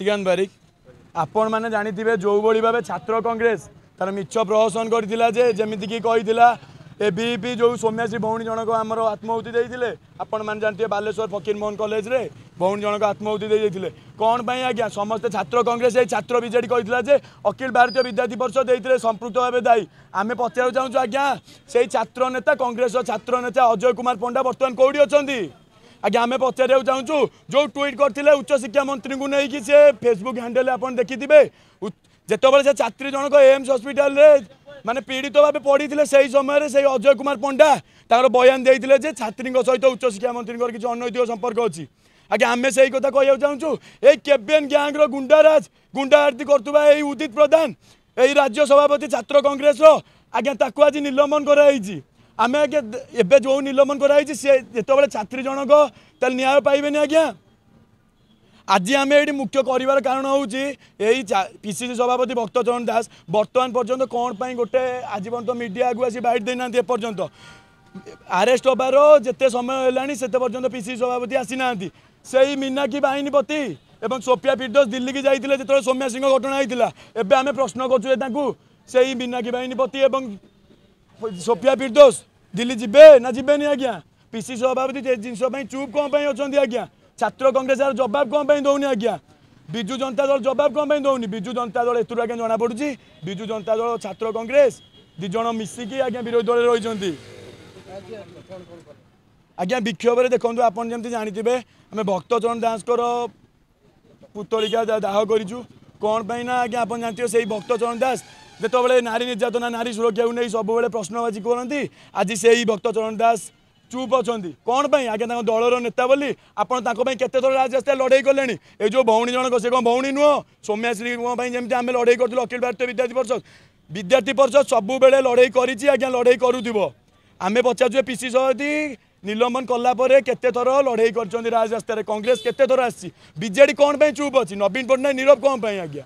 शक्तिकांत बारिक आपण मैंने जानी जो भाई भाव छात्र कांग्रेस तार मिछ प्रहसन करते जमीक एबीपी जो सौम्याश्री भौणी जनक आमर आत्माहुति देते आपण मैंने जानते बालेश्वर फकीर मोहन कॉलेज रे भौणी जनक आत्माहुति देते कौन पाई आज्ञा समस्त छात्र कांग्रेस छात्र बीजेडी कहते अखिल भारतीय विद्यार्थी परिषद देते संपृक्त भाव दायी आम पचार चाहूँ आज्ञा से छात्र नेता कांग्रेस छात्र नेता अजय कुमार पंडा बर्तमान कौटी अच्छा आज्ञा आम पचार चाहूँ जो ट्वीट करते उच्च शिक्षा मंत्री को लेकिन से फेसबुक हैंडल आप देखिथे जिते से छात्री जनक एम्स हस्पिटाल माने पीड़ित भाव पड़ी से समय से अजय कुमार पंडा तार बयान देते छात्री सहित उच्च शिक्षा मंत्री किसी अनैतिक संपर्क अच्छी आज्ञा आम से कथा कह चाहूँ ये केबिएन गैंग्र गुंडाराज गुंडाआरती करुवा उदित प्रधान यही राज्य सभापति छात्र कांग्रेस आज्ञा ताकू आज निलंबन कराई आम आज्ञा एवं जो निलंबन कराई सी जो छात्री जनक ताल न्याय पाइबेनि आज्ञा आज आम ये मुख्य कर कारण हूँ पीसीसी सभापति भक्तचरण दास बर्तमान पर्यंत कौन पाई गोटे आज पर्यटन मीडिया आगे आसी बैठ देना एपर्यंत आरेस्ट होबार जिते समय है से पर्यंत पीसीसी सभापति आसी ना से मीनाक्षी बाहिनीपति एवं सोफिया फिरदौस दिल्ली की जाते जो सौम्या सिंह घटना होता एवं आम प्रश्न करें मीनाक्षी बाहिनीपति एवं सोफिया फिरदौस दिल्ली जीवे ना जीवेनि आज्ञा पीसीसी सभापति जिनपाई चुप कौन अच्छा आज्ञा छात्र कांग्रेस यार जवाब कौन दौनी आज्ञा विजु जनता दल जवाब कौन दौनी विजु जनता दल एतुर आज्ञा जना पड़ी विजु जनता दल छात्र कांग्रेस दिज मिसिकी आज्ञा विरोधी दल रही आज्ञा विक्षोभ देखो आप जानते आम भक्तचरण दास पुतलिका दाह करूँ कौन पाई ना आज्ञा आप जानते से भक्तचरण दास जिते नारी निर्यातना नारी सुरक्षा को नहीं सब प्रश्नबाजी करती आज से ही भक्तचरण दास चुप अच्छा कौन पाई आज्ञा दलर नेता बोली आपड़ी केत थर राजस्था लड़ाई कले ये जो भौणी जनक से कौन भौणी नुह सौम्याश्री जमी आम लड़ाई करूँ अखिल भारतीय विद्यार्थी परिषद सबु बेले लड़ाई करी आज्ञा लड़ाई करूब आम पचारे पीसी सभापति निलंबन कलापर केते थर लड़ाई कर राजस्था कांग्रेस केते थर आसी बीजेडी कौन पाई चुप अच्छी नवीन पट्टनायक नीरव कौन पाई आज्ञा